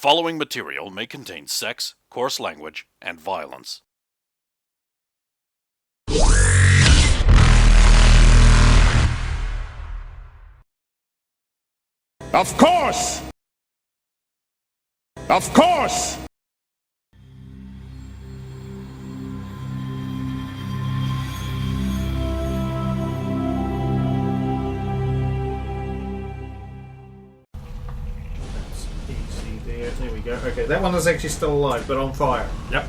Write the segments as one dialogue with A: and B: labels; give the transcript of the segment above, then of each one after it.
A: following material may contain sex, coarse language, and violence.
B: Of course! Of course!
C: There we go. Okay, that one is actually still alive, but on fire.
D: Yep.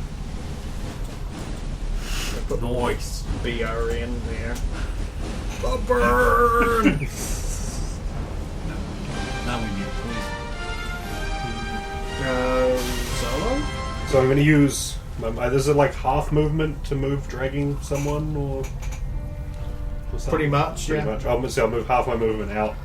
C: Put
D: Nice.
C: BR in there. A burn!
D: Now we need
C: Solo?
E: So I'm going to use... is it like half movement to move dragging someone, or something?
C: Pretty much,
E: Pretty
C: yeah.
E: much. I'll move half my movement out.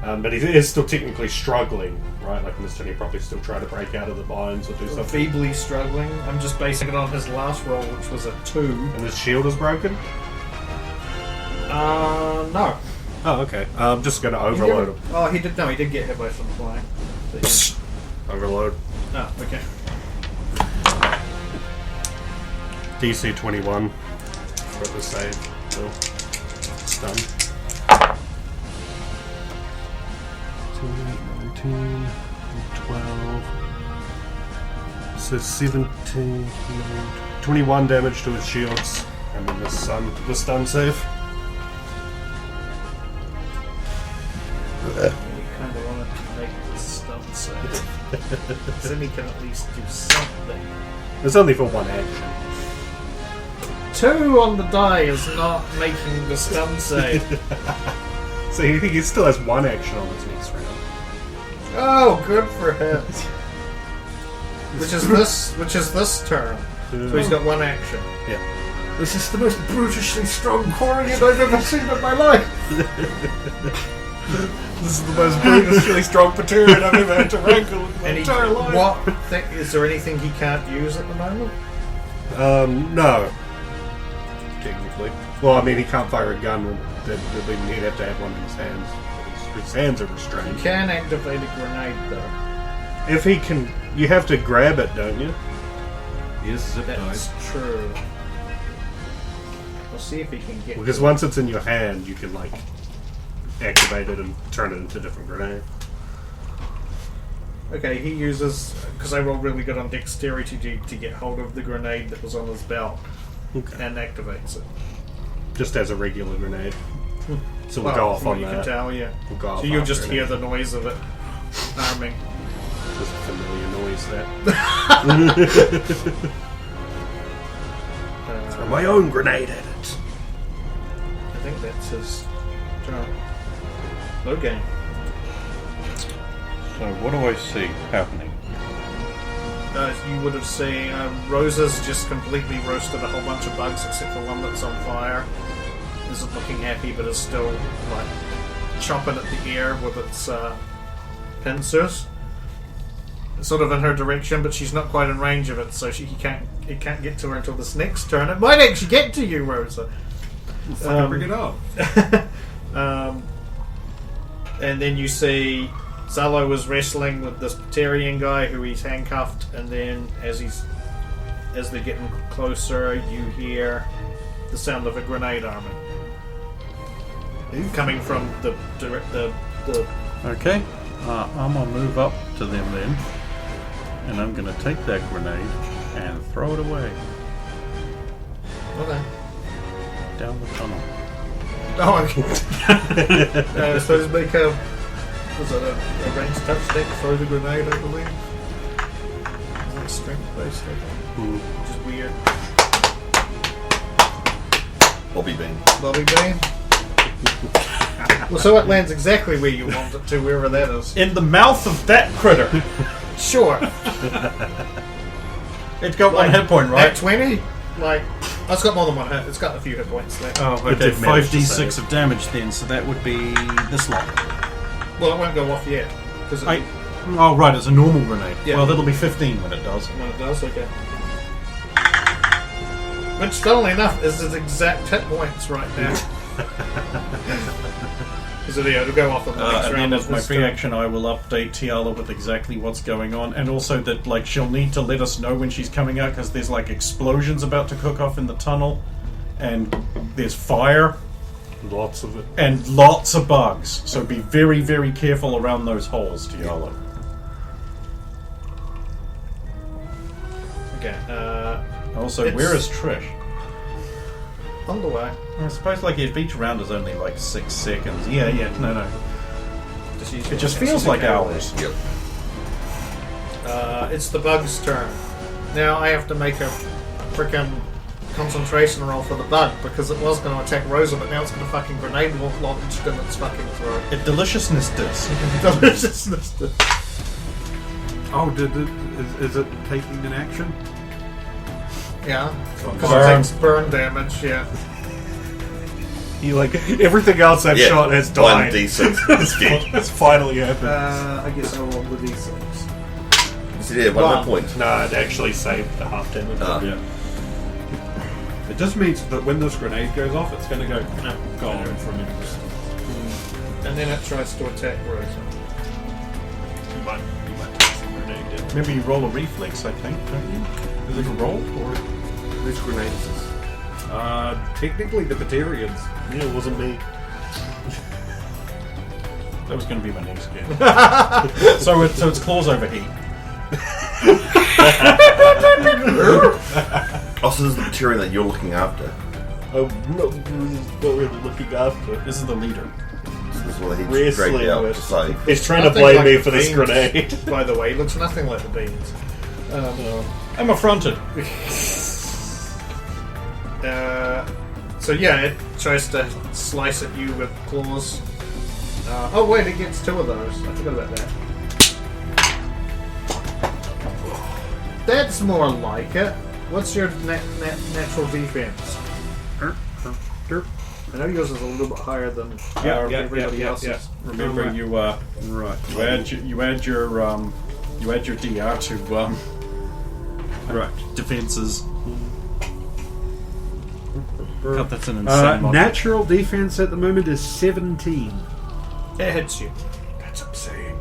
E: But he is still technically struggling, right? Like, Mr. Tony probably still trying to break out of the binds or do something.
C: Feebly struggling. I'm just basing it on his last roll, which was a 2.
E: And his shield is broken?
C: No.
E: Oh, okay. I'm just going to overload him.
C: Oh, he did get hit by some flying. So, yeah.
E: Overload.
C: Oh, okay.
E: DC 21 for the save. So, stun. 19, 12. So 17, 21 damage to his shields, and then the stun save.
C: You kind of want to make the stun save. Then he can at least do something.
E: It's only for one action.
C: 2 on the die is not making the stun save.
E: So he still has one action on his next round.
C: Oh, good for him. Which is this turn. So he's got one action.
E: Yeah.
C: This is the most brutishly strong Corrigan I've ever seen in my life.
E: This is the most brutally strong Paturian I've ever had to wrangle in my entire life.
C: Is there anything he can't use at the moment?
E: No. Technically. Well, I mean, he can't fire a gun. He'd have to have one in his hands. His hands are restrained.
C: You can activate a grenade, though.
E: If he can... You have to grab it, don't you?
D: Yes, zip
C: That's
D: ties.
C: true. We'll see if he can get...
E: Because once it's in your hand, you can, like, activate it and turn it into a different grenade.
C: Okay, he uses... Because I rolled really good on dexterity to get hold of the grenade that was on his belt.
E: Okay.
C: And activates it.
E: Just as a regular grenade. So we'll go off on
C: you
E: that.
C: can tell, yeah.
E: We'll go off
C: So you'll
E: after
C: just
E: it.
C: hear the noise of it arming.
E: Just a familiar noise, that. Throw my own grenade at it.
C: I think that's his turn. No game.
F: So what do I see happening?
C: You would have seen Rosa's just completely roasted a whole bunch of bugs except for one that's on fire. Isn't looking happy, but is still like chopping at the air with its pincers. It's sort of in her direction, but she's not quite in range of it, so it can't get to her until this next turn. It might actually get to you, Rosa.
D: Bring it up.
C: And then you see Zalo was wrestling with this Batarian guy who he's handcuffed, and then as they're getting closer, you hear the sound of a grenade arming coming from the.
F: Okay, I'm gonna move up to them then, and I'm gonna take that grenade and throw it away
C: Okay.
F: down the tunnel.
C: Oh, okay. So let's make a. Was it a ranged touch deck? Throw the grenade, I believe. Is that strength based? Which is weird.
D: Bobby Bean.
C: Bobby Bean. Well, so it lands exactly where you want it to, wherever that is.
D: In the mouth of that critter.
C: Sure.
D: It's got one hit point, right?
C: At 20? Like, oh, it's got more than one hit. It's got a few hit points there.
D: Oh,
E: It
D: okay.
E: did manage to
D: 5d6
E: save.
D: of damage then, so that would be this lot.
C: Well, it won't go off yet. Because
D: Oh, right, it's a normal grenade.
C: Yeah.
D: Well, that'll be 15 when it does.
C: when it does, okay. Which, funnily enough, is his exact hit points right now. Because it'll go off on the next
F: And
C: round.
F: then as my
C: this
F: free
C: turn.
F: action, I will update Tiala with exactly what's going on, and also that like she'll need to let us know when she's coming out because there's like explosions about to cook off in the tunnel, and there's fire
E: Lots of it.
F: and lots of bugs. So be very, very careful around those holes, Tiala.
C: Okay.
F: Also,
C: It's-
F: where is Trish?
C: On the way.
F: I suppose like if each round is only like 6 seconds. Yeah, no. It just feels like hours.
G: Yep.
C: It's the bug's turn. Now I have to make a freaking concentration roll for the bug because it was going to attack Rosa, but now it's going to fucking grenade launched in its fucking throat.
F: It deliciousness does.
C: Deliciousness.
B: Oh, is it taking an action?
C: Yeah.
F: Burn.
C: Because it takes burn damage, yeah.
E: You like everything else I've
G: Yeah,
E: shot has
G: one
E: died.
G: d6 is dead.
E: It's finally happened.
C: I guess I'll roll the d6.
G: Is it one
C: Wow.
G: point?
E: No, it actually saved the half damage.
F: Yeah.
B: It just means that when this grenade goes off, it's going to go gone from your distance.
C: And then it tries to attack Rosa.
E: You might take some grenade damage.
F: Maybe you roll a reflex, I think, don't you? Is it a roll or?
E: Whose grenade is this? Technically the Batarians. Yeah, it wasn't me.
F: That was going to be my next game. so its claws overheat.
G: Also, this is the material that you're looking after.
E: Oh, no, not really looking after.
F: This is the leader.
G: This is what he's
E: Wrestling
G: dragged out
E: with.
G: to say.
E: He's trying to
C: Nothing
E: blame
C: like
E: me
C: the
E: for this
C: beans,
E: grenade.
C: By the way, it looks nothing like the beans.
F: I'm affronted.
C: So yeah, it tries to slice at you with claws. Oh wait, it gets 2 of those. I forgot about that. That's more like it. What's your natural defense? I know yours is a little bit higher than everybody else's.
F: Remember, you
B: Right.
F: you add your DR to
B: Right.
F: defenses. God, that's an insane model.
B: Natural defense at the moment is 17.
C: It hits you.
E: That's insane.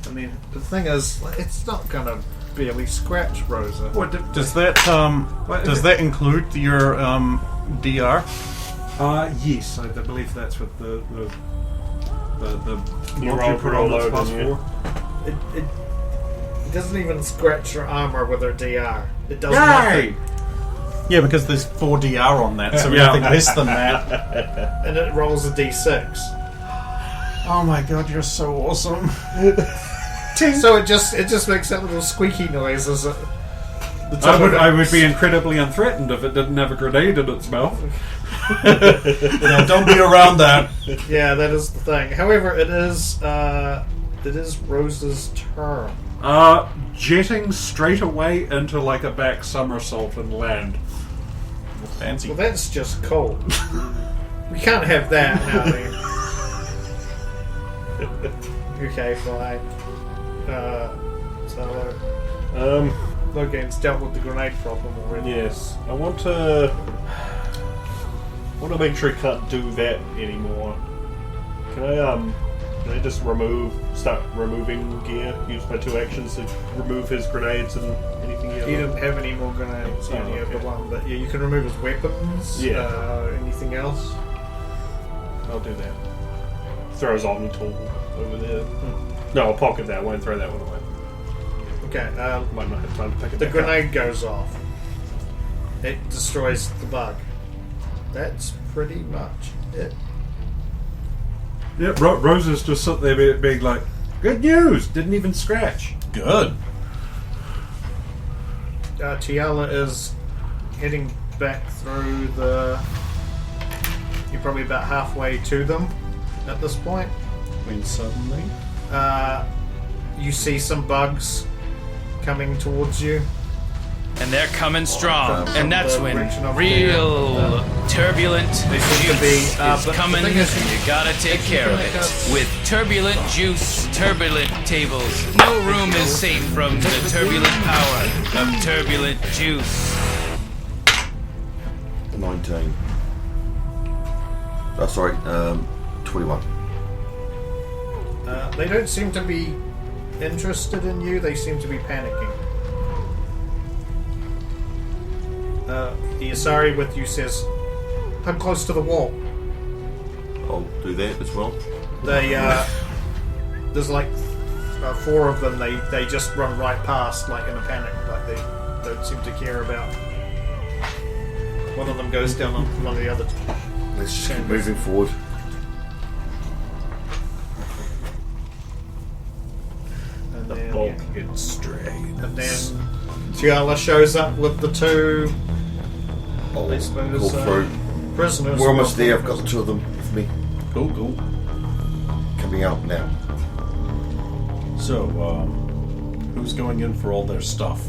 C: I mean, the thing is, it's not gonna barely scratch Rosa.
B: What?
F: Does that include your DR?
B: Yes, I believe that's what the
E: You
B: mod
E: roll-
B: you put
E: roll
B: on this
E: load,
B: plus
E: don't you?
B: 4.
C: It doesn't even scratch your armor with her DR. It does nothing.
F: Yeah, because there's 4 DR on that, so
B: Yeah.
F: anything less than that.
C: And it rolls a d6.
F: Oh my god, you're so awesome.
C: So it just makes that little squeaky noise as it.
B: I would be incredibly unthreatened if it didn't have a grenade in its mouth.
F: Don't be around that.
C: Yeah, that is the thing. However, it is Rosa's turn.
B: Jetting straight away into like a back somersault and land.
F: Fancy.
C: Well, that's just cold. We can't have that now. Okay, fine. So Logan's dealt with the grenade problem already.
E: Yes, I want to make sure I can't do that anymore. Can I just start removing gear? Use my 2 actions to remove his grenades and anything else.
C: He didn't have any more grenades. He only had the one, but yeah, you can remove his weapons.
E: Yeah.
C: Anything else?
E: I'll do that. Throw his Omni tool over there. No, I'll pocket that one. Throw that one away.
C: Okay.
E: Might not have time to pick it
C: The
E: back up.
C: grenade goes off. It destroys the bug. That's pretty much it.
B: Yeah, Rosa's just sitting there being like, "Good news! Didn't even scratch."
F: Good.
C: Tiala is heading back through the. You're probably about halfway to them at this point.
F: When suddenly.
C: You see some bugs coming towards you.
H: And they're coming strong.
C: From
H: And that's
C: the
H: when
C: direction of
H: real turbulent
C: They seem to
H: juice
C: be, but
H: is
C: the
H: coming,
C: thing is-
H: and you gotta take care of it. With turbulent juice, turbulent tables, no room is safe from the turbulent power of turbulent juice.
G: 19. Oh, sorry, 21.
C: They don't seem to be interested in you. They seem to be panicking. The Asari with you says, "I'm close to the wall."
G: I'll do that as well.
C: They there's like 4 of them. They just run right past, like in a panic. Like they don't seem to care about. One of them goes down on one of the other.
G: Let's just keep moving forward.
C: And
E: The
C: then,
E: bulk gets straight.
C: and then Tiala shows up with the 2.
G: I'll
C: I suppose,
G: call through.
C: prisoners.
G: We're almost there. I've got the 2 of them with me.
F: Cool, cool.
G: Coming out now.
F: So, who's going in for all their stuff?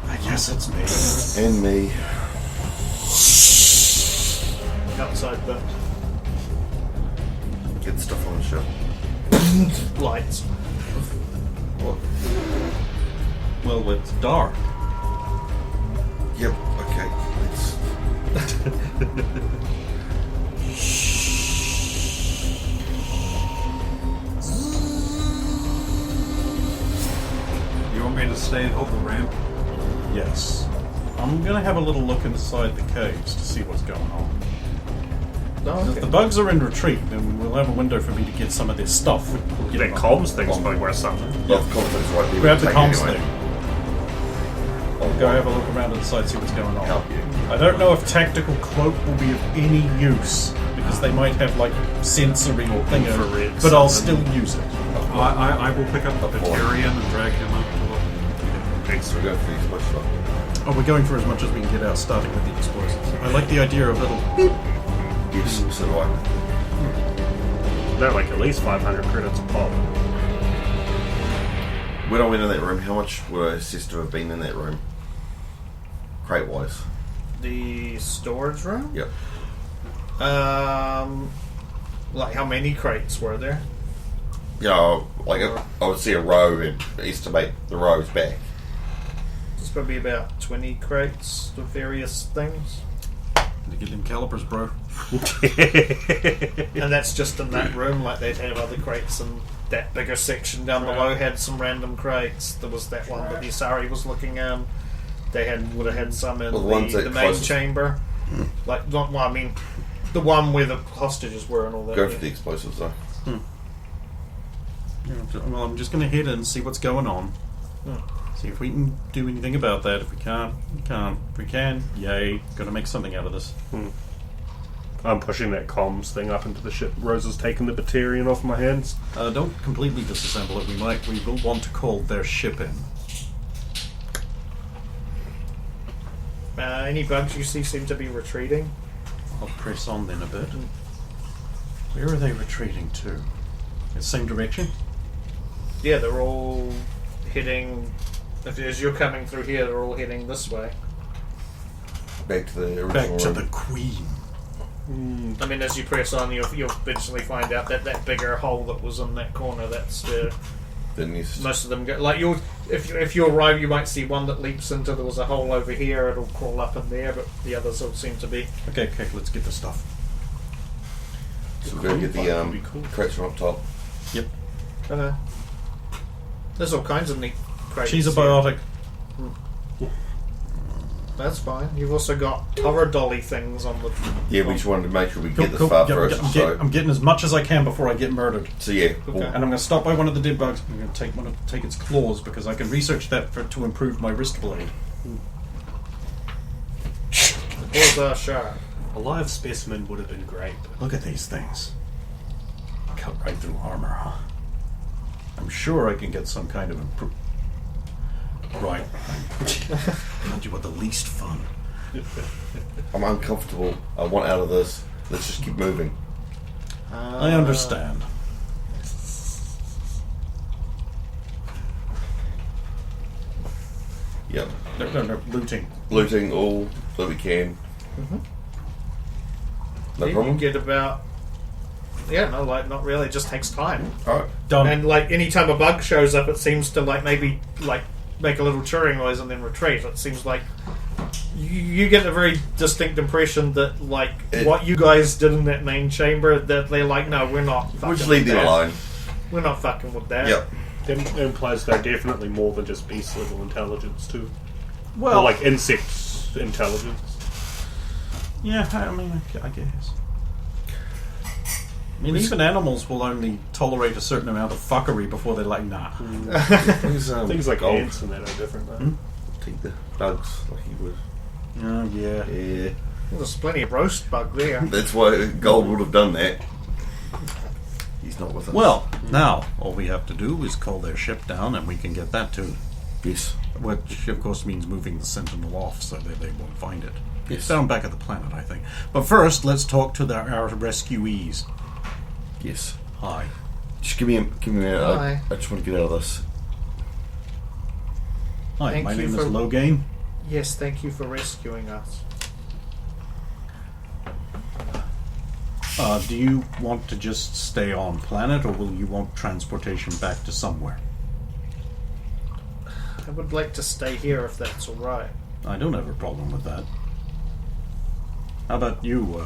F: I guess it's me.
G: And me.
C: outside the
G: Get the stuff on the shelf.
C: lights.
G: What?
F: Well, it's dark.
G: Yep, okay. Let's...
B: You want me to stay and hold the ramp?
F: Yes. I'm gonna have a little look inside the caves to see what's going on.
C: Oh,
F: If the bugs are in retreat, then we'll have a window for me to get some of their stuff. Get
E: That
F: them
E: comms thing's probably worth something.
G: Love confidence right there.
F: Grab the
G: Take it
F: comms
G: anyway.
F: thing. I'll go have a look around inside, see what's going on.
G: Help you.
F: I don't know if tactical cloak will be of any use because they might have like sensory or thing,
E: Infrared
F: but I'll
E: something.
F: still use it.
B: I will pick up the Batarian and drag him up to the...
G: Thanks for going for these much stuff.
F: Oh, we're going for as much as we can get out, starting with the explosives. I like the idea of little beep.
G: Yes, so do I.
E: They're like at least 500 credits a pop.
G: When I went in that room, how much would I assess to have been in that room? Crate wise.
C: The storage room?
G: Yep.
C: Like how many crates were there?
G: Yeah, like I would see a row and estimate the rows back.
C: There's probably about 20 crates of various things.
F: To get them calipers, bro.
C: And that's just in that room. Like they'd have other crates, and that bigger section down below had some random crates. There was that one that the Asari was looking at. They would have had some in
G: Well, the ones
C: the
G: that
C: main
G: closest-
C: chamber. Like, not, well, I mean, the one where the hostages were and all that.
G: Go for the explosives though.
F: Yeah, well, I'm just going to head in and see what's going on. See if we can do anything about that. If we can't, we can't. If we can, yay. Got to make something out of this.
E: I'm pushing that comms thing up into the ship. Rose is taking the Batarian off my hands.
F: Don't completely disassemble it. We will want to call their ship in.
C: Any bugs you see seem to be retreating.
F: I'll press on then a bit. Where are they retreating to? The same direction?
C: Yeah, they're all heading. As you're coming through here, they're all heading this way.
G: Back to the original
F: Back to
G: room.
F: the Queen.
C: I mean, as you press on, you'll eventually find out that that bigger hole that was in that corner, that's where
G: The nest.
C: most of them go. Like if you arrive, you might see one that leaps into. There was a hole over here. It'll crawl up in there, but the others all seem to be.
F: Okay, let's get the stuff.
G: So we're going to get
E: That'd be
G: the
E: cool.
G: crates from up top.
F: Yep.
C: There's all kinds of neat crates.
F: She's a
C: here.
F: biotic.
C: That's fine. You've also got horror dolly things on the.
G: Yeah, we just wanted to make sure we
F: Cool,
G: get this
F: cool.
G: far
F: Yep,
G: first.
F: I'm getting as much as I can before I get murdered.
G: So yeah,
C: Okay.
F: And I'm going to stop by one of the dead bugs. I'm going to take its claws because I can research that to improve my wrist blade.
C: The claws are sharp.
E: A live specimen would have been great.
F: Look at these things. Cut right through armor, huh? I'm sure I can get some kind of improvement. Right. Told you what the least fun.
G: I'm uncomfortable. I want out of this. Let's just keep moving.
F: I understand.
G: Yep.
F: No, looting.
G: Looting all that we can. No
C: You
G: problem.
C: get about. Yeah, no, like not really. It just takes time.
G: Alright.
F: Done.
C: And like anytime a bug shows up, it seems to like maybe like make a little churring noise and then retreat. It seems like you get a very distinct impression that, like, what you guys did in that main chamber, that they're like, no, we're not fucking
G: We'll just leave
C: with
G: them
C: that.
G: alone.
C: We're not fucking with that.
G: Yep.
E: It implies they're definitely more than just beast level intelligence too.
F: Well,
E: Or like insect intelligence.
F: yeah, I mean, I guess. I mean, even animals will only tolerate a certain amount of fuckery before they're like, nah.
E: Things like
G: gold.
E: ants and that are different though.
G: Take the bugs like he would.
F: Oh, yeah.
G: Yeah.
C: Well, there's plenty of roast bug there.
G: That's why Gold would have done that. He's not with us.
F: Well, now, all we have to do is call their ship down and we can get that too.
G: yes.
F: Which, of course, means moving the Sentinel off so that they won't find it.
G: Yes.
F: It's down back at the planet, I think. But first, let's talk to our rescuees.
G: Yes.
F: Hi.
G: Just give me a minute.
C: Hi.
G: I just want to get out of this.
F: Hi,
C: Thank
F: my
C: you
F: name is
C: for-
F: Logain.
C: Yes, thank you for rescuing us.
F: Do you want to just stay on planet, or will you want transportation back to somewhere?
C: I would like to stay here if that's alright.
F: I don't have a problem with that. How about you?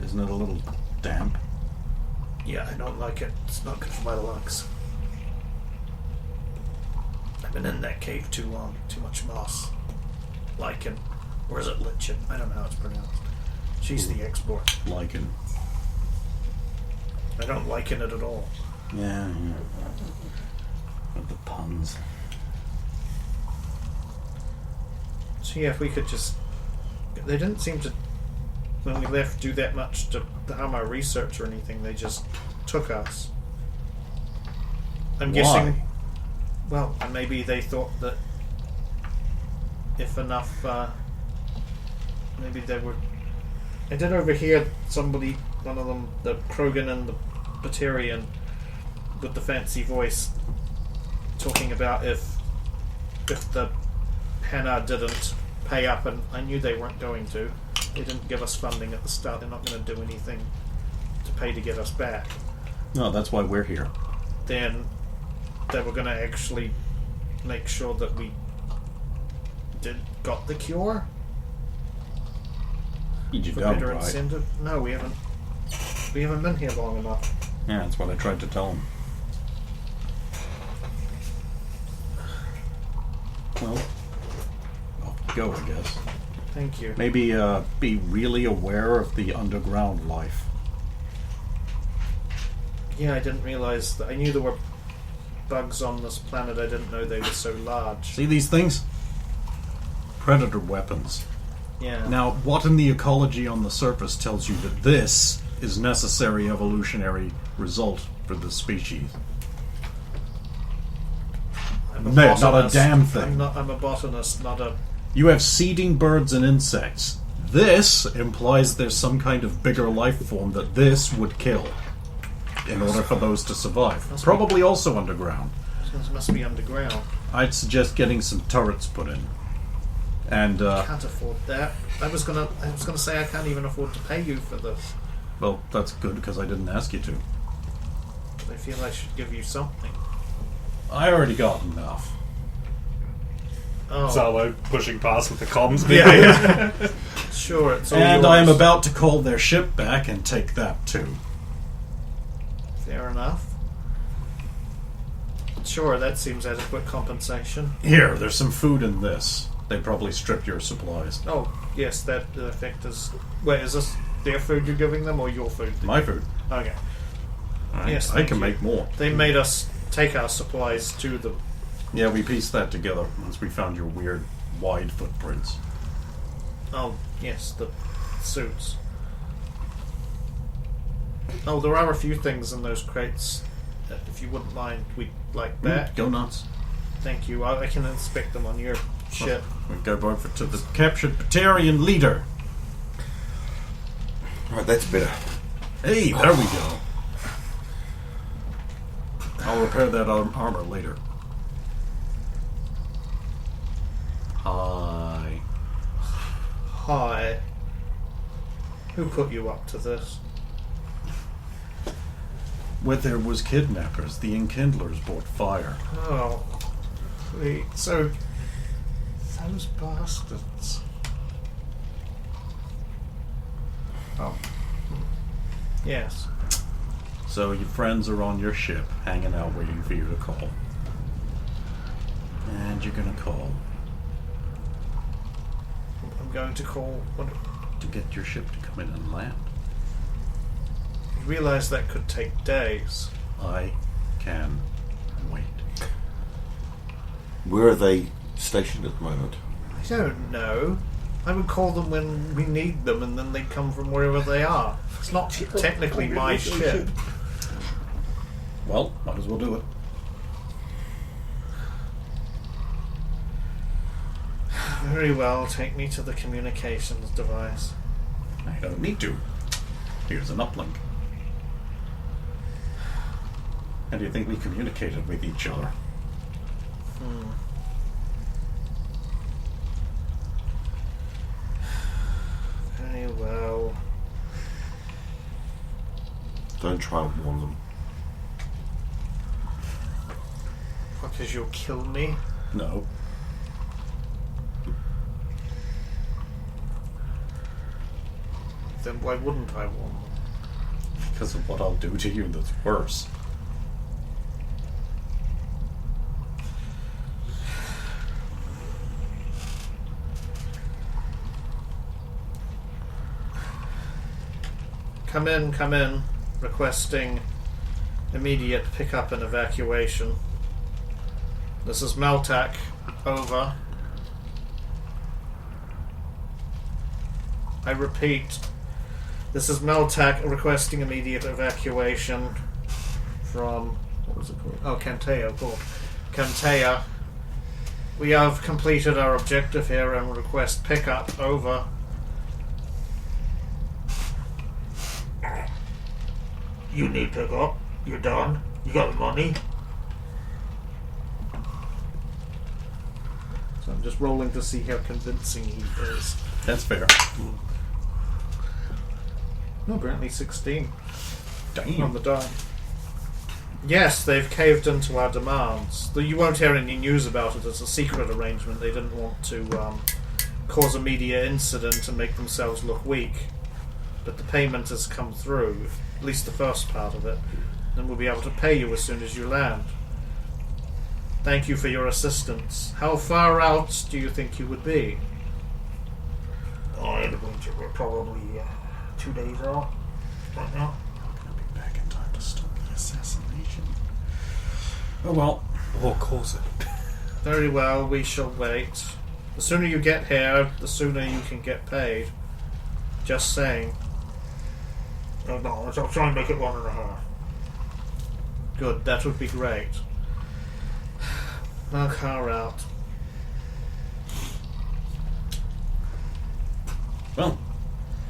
F: Isn't it a little damp?
C: Yeah, I don't like it. It's not good for my lungs. I've been in that cave too long. Too much moss. Lichen. Or is it lichen? I don't know how it's pronounced. She's the export.
F: Lichen.
C: I don't liken it at all.
F: Yeah. With the puns.
C: So yeah, if we could just... They didn't seem to, when we left, do that much to harm our research or anything. They just took us. I'm guessing... Well, maybe they thought that if enough... maybe they were... I did overhear somebody, one of them, the Krogan and the Batarian, with the fancy voice, talking about if the Hannah didn't pay up, and I knew they weren't going to. They didn't give us funding at the start. They're not going to do anything to pay to get us back.
F: No, that's why we're here.
C: Then they were going to actually make sure that we got the cure.
F: You
C: For
F: don't,
C: better
F: right?
C: incentive. No, we haven't. We haven't been here long enough.
F: Yeah, that's what I tried to tell him. Well, off you go, I guess.
C: Thank you.
F: Maybe be really aware of the underground life.
C: Yeah, I didn't realize that. I knew there were bugs on this planet. I didn't know they were so large.
F: See these things? Predator weapons.
C: Yeah.
F: Now, what in the ecology on the surface tells you that this is necessary evolutionary result for the species?
C: I'm a
F: No, not a
C: botanist.
F: damn thing.
C: I'm a botanist, not a.
F: You have seeding birds and insects. This implies there's some kind of bigger life form that this would kill in order for those to survive. Probably also underground.
C: This must be underground.
F: I'd suggest getting some turrets put in. And,
C: Can't afford that. I was gonna say I can't even afford to pay you for this.
F: well, that's good because I didn't ask you to.
C: I feel I should give you something.
F: I already got enough.
C: Oh,
E: Salo pushing past with the comms.
C: yeah. Sure, it's all
F: And
C: yours.
F: I am about to call their ship back and take that too.
C: Fair enough. Sure, that seems adequate compensation.
F: Here, there's some food in this. They probably stripped your supplies.
C: Oh, yes, that effect is... Wait, is this their food you're giving them or your food?
F: My food.
C: Okay. Yes,
F: I
C: thank
F: can
C: you.
F: make more.
C: They made us take our supplies to them.
F: Yeah, we pieced that together once we found your weird, wide footprints.
C: Oh, yes, the suits. Oh, there are a few things in those crates. If you wouldn't mind, we'd like that.
F: Go nuts.
C: Thank you. I can inspect them on your ship.
F: We go over to the captured Batarian leader.
G: Right, that's better.
F: Hey, there we go. I'll repair that armor later. Hi.
C: Hi. Who put you up to this?
F: Where there was kidnappers, the Enkindlers brought fire.
C: Oh. Wait, so... Those bastards. Oh. Yes.
F: So your friends are on your ship, hanging out, waiting for you to call. And you're gonna call
C: I'm going to call... What?
F: to get your ship to come in and land.
C: You realise that could take days.
F: I can wait.
G: Where are they stationed at the moment?
C: I don't know. I would call them when we need them, and then they come from wherever they are. It's not technically my ship.
F: Well, might as well do it.
C: Very well, take me to the communications device.
F: I don't need to. Here's an uplink. How do you think we communicated with each other?
C: Very well.
G: Don't try and warn them.
C: Because you'll kill me?
F: No.
C: Then why wouldn't I warn them?
F: Because of what I'll do to you that's worse.
C: Come in. Requesting immediate pickup and evacuation. This is Meltac. Over. I repeat. This is Meltac requesting immediate evacuation from... What was it called? Oh, Cantea. Cool. Cantea. We have completed our objective here and request pickup. Over. You need pickup. You're done. You got the money. So I'm just rolling to see how convincing he is.
F: That's fair.
C: No, apparently 16
F: Damn.
C: on the die. Yes, they've caved into our demands. Though you won't hear any news about it. It's a secret arrangement. They didn't want to cause a media incident and make themselves look weak. But the payment has come through, at least the first part of it, and we'll be able to pay you as soon as you land. Thank you for your assistance. How far out do you think you would be? I'm going to be probably 2 days out right now.
F: I'm gonna be back in time to stop the assassination. Oh well.
B: Or cause it.
C: Very well, we shall wait. The sooner you get here, the sooner you can get paid. Just saying. No, I'll try and make it 1.5. Good, that would be great. No car out.
F: Well,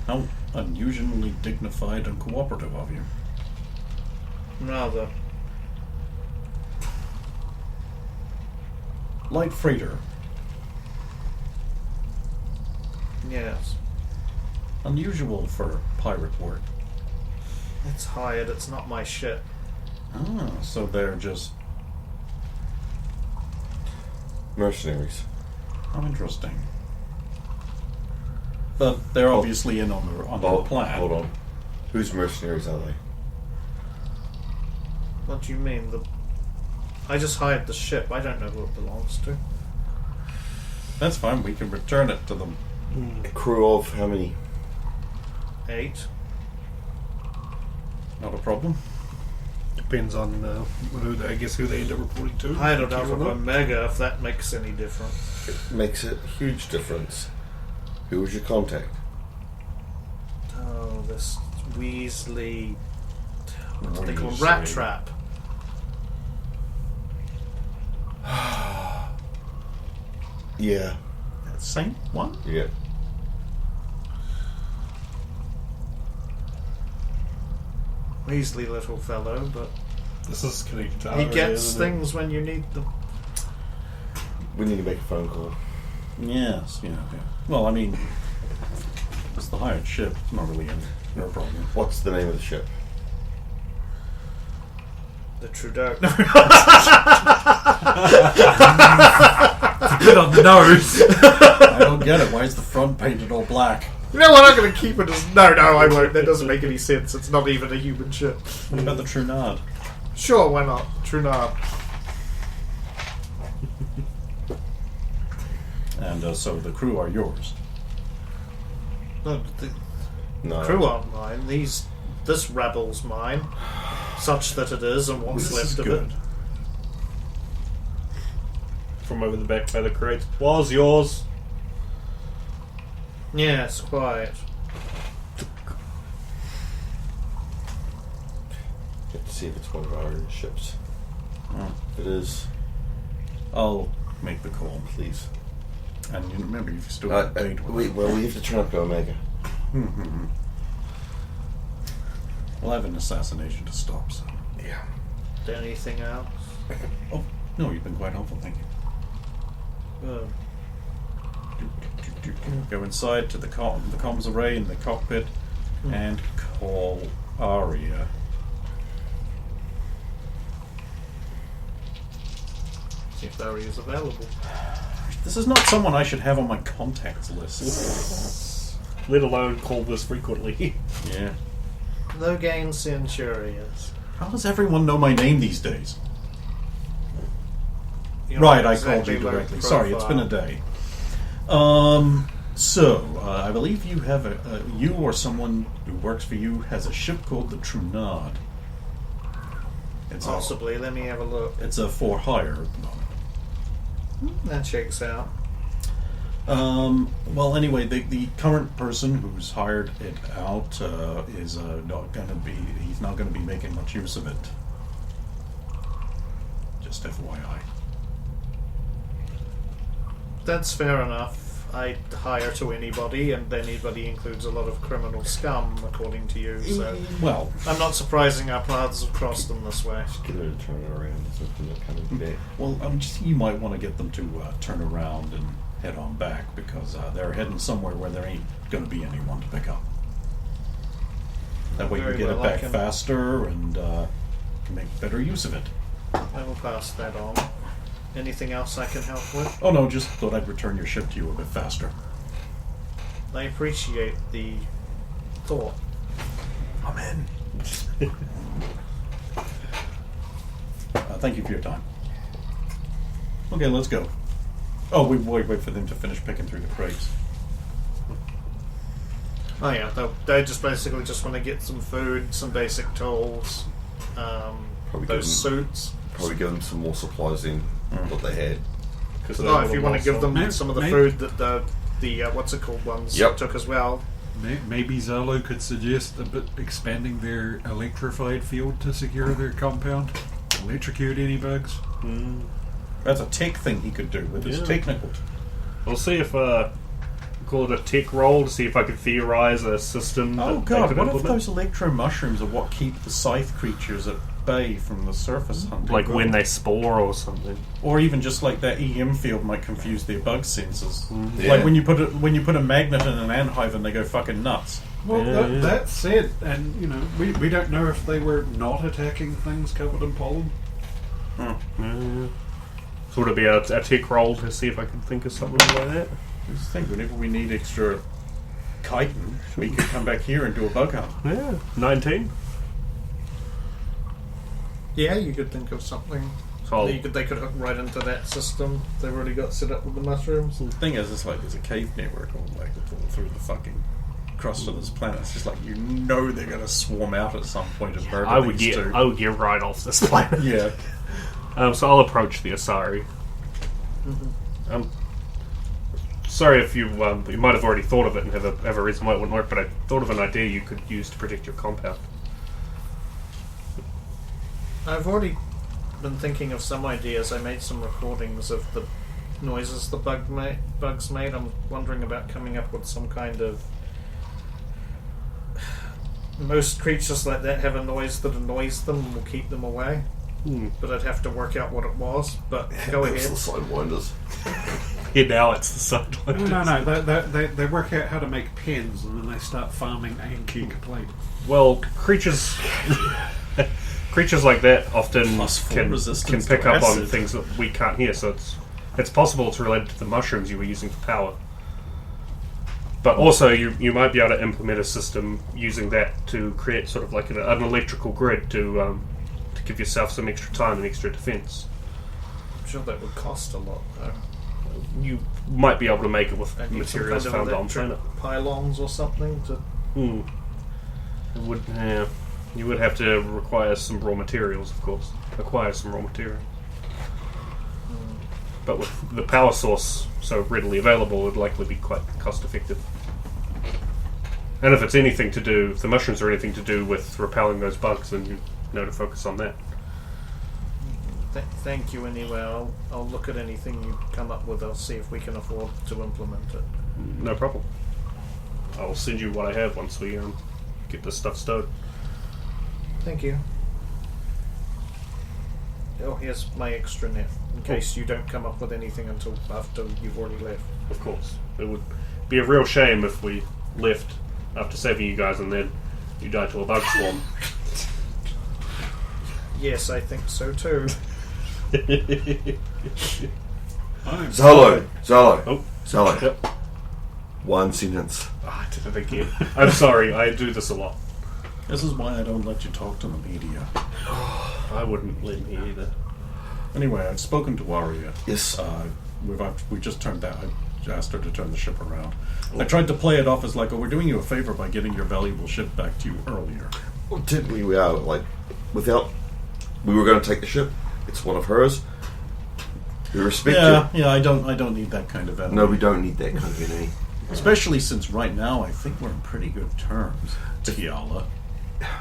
F: how unusually dignified and cooperative of you.
C: Rather.
F: Light freighter.
C: Yes.
F: Unusual for pirate work.
C: It's hired, it's not my ship.
F: Ah, so they're just...
G: Mercenaries.
F: How interesting. But they're obviously in on the plan.
G: Hold on. Whose mercenaries are they?
C: What do you mean? I just hired the ship. I don't know who it belongs to.
F: That's fine, we can return it to them.
G: A crew of how many?
C: 8.
F: Not a problem.
B: Depends on who they end up reporting to.
C: Hired it out of
B: Or not.
C: Omega, if that makes any difference.
G: It makes a huge difference. Who was your contact?
C: Oh, this Weasley... What do they call
G: Weasley.
C: Rat Trap.
G: Yeah.
F: Same one?
G: Yeah.
C: Weasley little fellow, but
B: This is connected to
C: he
B: Aria,
C: gets
B: isn't it?
C: things when you need them.
G: We need to make a phone call.
F: Yes, yeah. Well, I mean, it's the hired ship. It's not really no problem.
G: What's the name of the ship?
C: The Trudeau.
B: Bit on the nose.
F: I don't get it. Why is the front painted all black?
C: You know what? I'm going to keep it as... No, I won't. That doesn't make any sense. It's not even a human ship.
F: What about the Trunard?
C: Sure, why not? Trunard.
F: And so the crew are yours.
C: No, the
G: No.
C: crew aren't mine. This rebel's mine. Such that it is, and what's
B: This
C: left
B: is
C: of
B: good.
C: it.
E: From over the back by the crates. Was yours.
C: Yes, quite.
G: Let's see if it's one of our own ships.
F: Oh.
G: If it is,
F: I'll make the call.
G: please.
F: And you remember, you've still got paid.
G: We have to turn up to Omega.
F: We'll have an assassination to stop, so.
G: Yeah.
C: Anything else?
F: Oh, no, you've been quite helpful, thank you. Go inside to the comms array in the cockpit and call Aria.
C: See if Aria's available.
F: This is not someone I should have on my contacts list.
E: Let alone call this frequently.
F: Yeah.
C: Logan Centurious.
F: How does everyone know my name these days?
C: You're
F: Right,
C: not
F: I called
C: exactly
F: you
C: low
F: directly. Sorry, it's been a
C: profile.
F: day. I believe you have you or someone who works for you has a ship called the Trunard. It's
C: Possibly. Let me have a look.
F: It's a for hire at the moment.
C: That checks out.
F: Well, anyway, the current person who's hired it out is not going to be. He's not going to be making much use of it. Just FYI.
C: That's fair enough. I hire to anybody, and anybody includes a lot of criminal scum, according to you. So
F: Well,
C: I'm not surprising our paths have crossed in this way.
G: Get her to turn it around so they're not coming back.
F: you might want to get them to turn around and head on back because they're heading somewhere where there ain't going to be anyone to pick up. That way you
C: Very
F: get
C: well,
F: it
C: I
F: back
C: can-
F: faster and can make better use of it.
C: I will pass that on. Anything else I can help with?
F: Oh no, just thought I'd return your ship to you a bit faster.
C: I appreciate the thought.
F: I'm in. Thank you for your time. Okay, let's go. Oh, we wait for them to finish picking through the crates.
C: Oh yeah, they just basically just want to get some food, some basic tools,
G: Probably
C: those
G: give
C: suits.
G: Probably give them some more supplies than what they had.
C: Oh, if you want to give them
B: Maybe-
C: some of the
B: maybe-
C: food that the what's it called ones
G: Yep.
C: took as well.
B: Maybe Zalo could suggest a bit expanding their electrified field to secure their compound. Electrocute any bugs.
F: That's a tech thing he could do with his
E: Yeah.
F: technical.
E: I'll see if call it a tech roll to see if I could theorize a system.
F: Oh
E: that they
F: god,
E: could
F: what if
E: implement.
F: those electro mushrooms are what keep the scythe creatures at bay from the surface hunting?
E: Like when they spore or something.
F: or even just like that EM field might confuse their bug sensors.
G: Yeah.
F: Like when you put a magnet in an ant and they go fucking nuts.
B: Well,
E: Yeah, yeah.
B: that said, and we don't know if they were not attacking things covered in pollen.
E: So would it be a tech roll to see if I can think of something like that?
F: Just think, whenever we need extra chitin, we could come back here and do a bug hunt.
E: Yeah, 19.
C: Yeah, you could think of something.
E: So
C: They could hook right into that system. They've already got set up with the mushrooms.
F: The thing is, it's like there's a cave network all like all through the fucking crust of this planet. It's just like they're going to swarm out at some point and murder
E: I would
F: these
E: get
F: two.
E: I would get right off this planet.
F: Yeah.
E: So I'll approach the Asari. Sorry if you might have already thought of it and have a reason why it wouldn't work, but I thought of an idea you could use to protect your compound.
C: I've already been thinking of some ideas. I made some recordings of the noises the bugs made. I'm wondering about coming up with some kind of... Most creatures like that have a noise that annoys them and will keep them away. But I'd have to work out what it was. But go
G: That's
C: ahead.
G: the Sidewinders.
E: Yeah, now it's the Sidewinders.
B: No. They work out how to make pens, and then they start farming Anki complaint.
E: Well, creatures like that often
F: +4
E: can
F: resistance
E: pick
F: to
E: up on
F: acid.
E: things that we can't hear, so it's possible it's related to the mushrooms you were using for power. But also, you might be able to implement a system using that to create sort of like an electrical grid to give yourself some extra time and extra defense.
C: I'm sure that would cost a lot, though.
E: You might be able to make it with
C: And
E: materials
C: some kind
E: found
C: of
E: on planet.
C: pylons or something to.
E: It would, yeah. You would have to require some raw materials, of course. Acquire some raw materials. But with the power source so readily available, it would likely be quite cost effective. And if it's anything to do, if the mushrooms are anything to do with repelling those bugs, then you know to focus on that.
C: Thank you anyway. I'll look at anything you come up with. I'll see if we can afford to implement it.
E: No problem. I'll send you what I have once we get this stuff stowed.
C: Thank you. Oh, here's my extra net, in case you don't come up with anything until after you've already left.
E: Of course. It would be a real shame if we left after saving you guys and then you died to a bug swarm.
C: Yes, I think so too.
G: Zolo!
E: Oh.
G: Zolo.
E: Yep.
G: One sentence.
E: I did it again. I'm sorry, I do this a lot.
F: This is why I don't let you talk to the media.
E: I wouldn't let me either.
F: Anyway, I've spoken to Aria.
G: Yes.
F: We just turned that. I asked her to turn the ship around. I tried to play it off as like, oh, we're doing you a favor by getting your valuable ship back to you earlier.
G: Well, technically we are, like, without... We were going to take the ship. It's one of hers. We respect you.
F: Yeah, I don't need that kind of enemy.
G: No, we don't need that kind of enemy.
F: Especially since right now I think we're in pretty good terms. Tiala.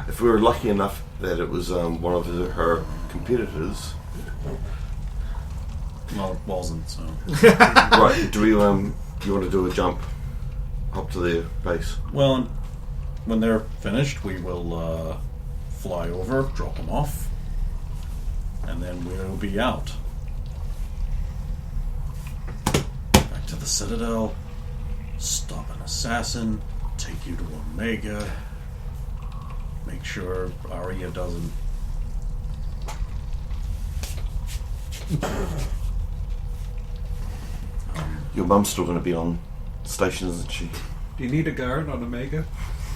G: If we were lucky enough that it was one of her competitors...
F: Well, it wasn't, so...
G: Right, do we, you want to do a jump up to their base?
F: Well, when they're finished, we will fly over, drop them off, and then we'll be out. Back to the Citadel, stop an assassin, take you to Omega, make sure Arya doesn't...
G: Your mum's still going to be on station, isn't she?
B: Do you need a guard on Omega?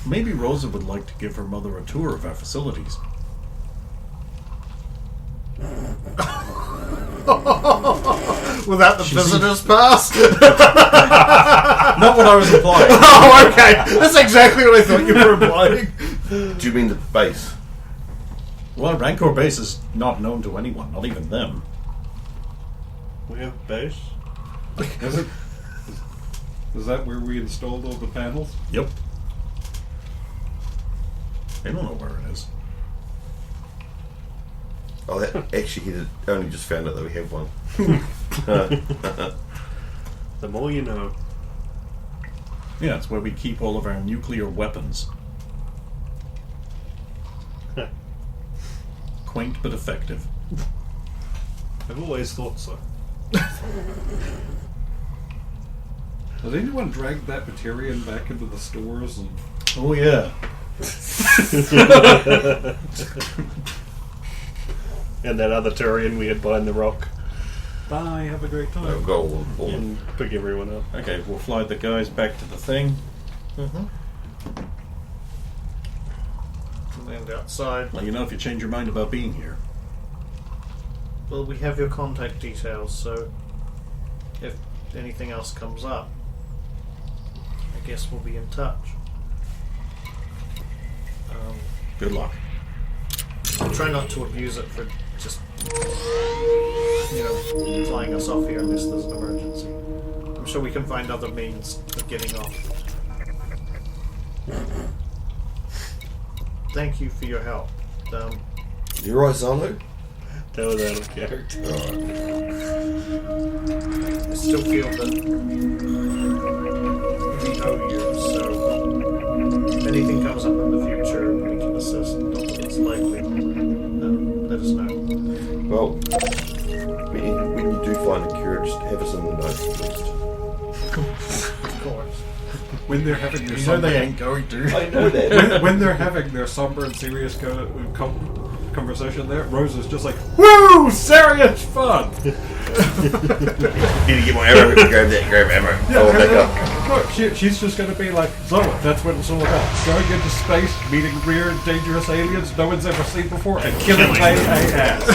F: Maybe Rosa would like to give her mother a tour of our facilities.
C: Without the visitor's pass?
F: Not what I was implying.
C: Oh, okay. That's exactly what I thought you were implying.
G: Do you mean the base?
F: Well, Rancor base is not known to anyone, not even them.
E: We have a base?
B: Is it? Is that where we installed all the panels?
F: Yep. They don't know where it is.
G: Oh, that, actually, he only just found out that we have one.
E: The more you know.
F: Yeah, it's where we keep all of our nuclear weapons. Quaint but effective.
E: I've always thought so.
B: Has anyone dragged that Materian back into the stores? And
F: Oh yeah.
E: And that other Turian we had behind the rock.
B: bye, have a great time.
G: I've got all
E: And pick everyone up.
F: Okay, we'll fly the guys back to the thing.
C: Mm-hmm. And outside.
F: Let you know if you change your mind about being here.
C: Well, we have your contact details, so if anything else comes up, I guess we'll be in touch.
F: Good luck.
C: I'll try not to abuse it for just, flying us off here unless there's an emergency. I'm sure we can find other means of getting off. Thank you for your help.
G: You're right, Zalo.
E: That was out of character.
C: I still feel that we owe you, so if anything comes up in the future, we can assist. Not that it's likely. Let us know.
G: Well, when you do find a cure, just have us in the notes first.
C: Of course.
B: When they're having their
F: You know they ain't going to.
G: I know that.
B: when they're having their somber and serious conversation there, Rosa's just like, woo! Serious fun!
G: Need to get my arrow. Grab ammo. I will back up.
B: look, she's just going to be like, so that's what it's all about. Going into space, meeting rare and dangerous aliens no one's ever seen before, and killing my ass.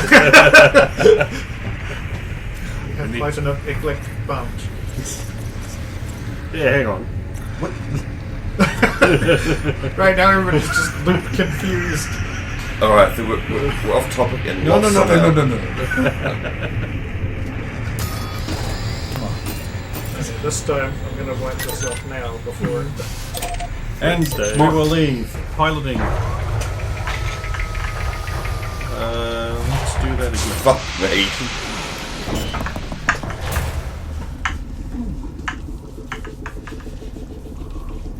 C: You have quite an eclectic bunch.
E: Yeah, hang on.
C: Right now everybody's just confused.
G: Alright, so we're off topic and
B: No.
C: This time I'm going to wipe this off now before...
F: And we will leave. Piloting. Let's do that again.
G: Fuck me.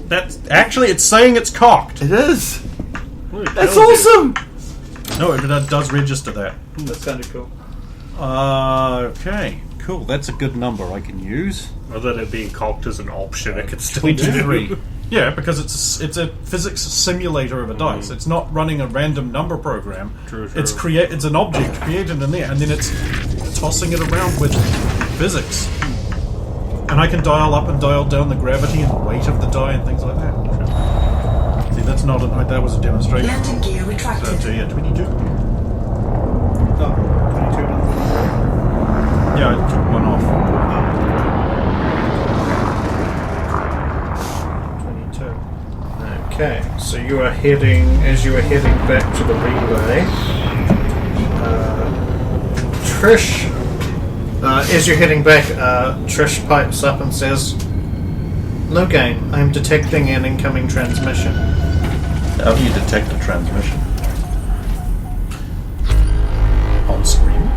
F: That's actually, it's saying it's cocked.
G: It is.
E: That's
G: That's awesome.
F: No, it does register that.
C: That sounded cool.
F: Okay, cool. That's a good number I can use.
E: Other than it being cocked as an option, it could still do.
F: 23. Yeah, because it's a physics simulator of a dice. It's not running a random number program.
E: True.
F: It's an object created in there, and then it's tossing it around with physics. And I can dial up and dial down the gravity and weight of the die and things like that. See, that's not that was a demonstration.
I: Landing gear retracted.
F: So, yeah, 22.
C: Oh, 22.
F: Yeah, I took one off.
C: 22. Okay, so you are heading, as you are heading back to the relay, Trish, as you're heading back, Trish pipes up and says, "Logain, I am detecting an incoming transmission."
F: How do you detect a transmission? On screen?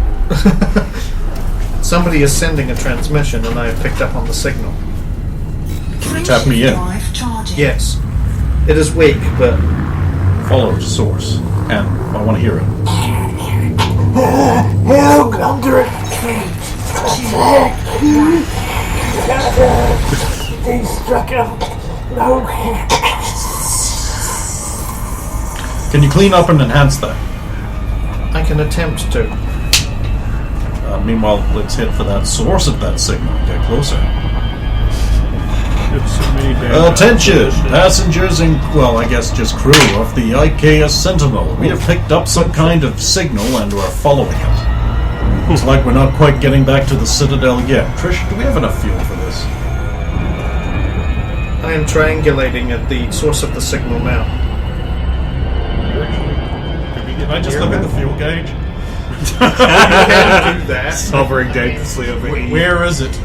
C: Somebody is sending a transmission and I have picked up on the signal.
F: Tap me in.
I: Drive charging.
C: Yes. It is weak, but
F: Follow source. And I want to hear it.
I: Help under it. 3, 2, 1.
F: Can you clean up and enhance that?
C: I can attempt to.
F: Meanwhile, let's head for that source of that signal and get closer. Attention! Passengers and, well, I guess just crew of the IKS Sentinel. We have picked up some kind of signal and are following it. Looks like we're not quite getting back to the Citadel yet. Trish, do we have enough fuel for this?
C: I am triangulating at the source of the signal now.
F: Can I just look at the fuel gauge?
C: You can do that.
E: Hovering dangerously over here.
F: Where is it?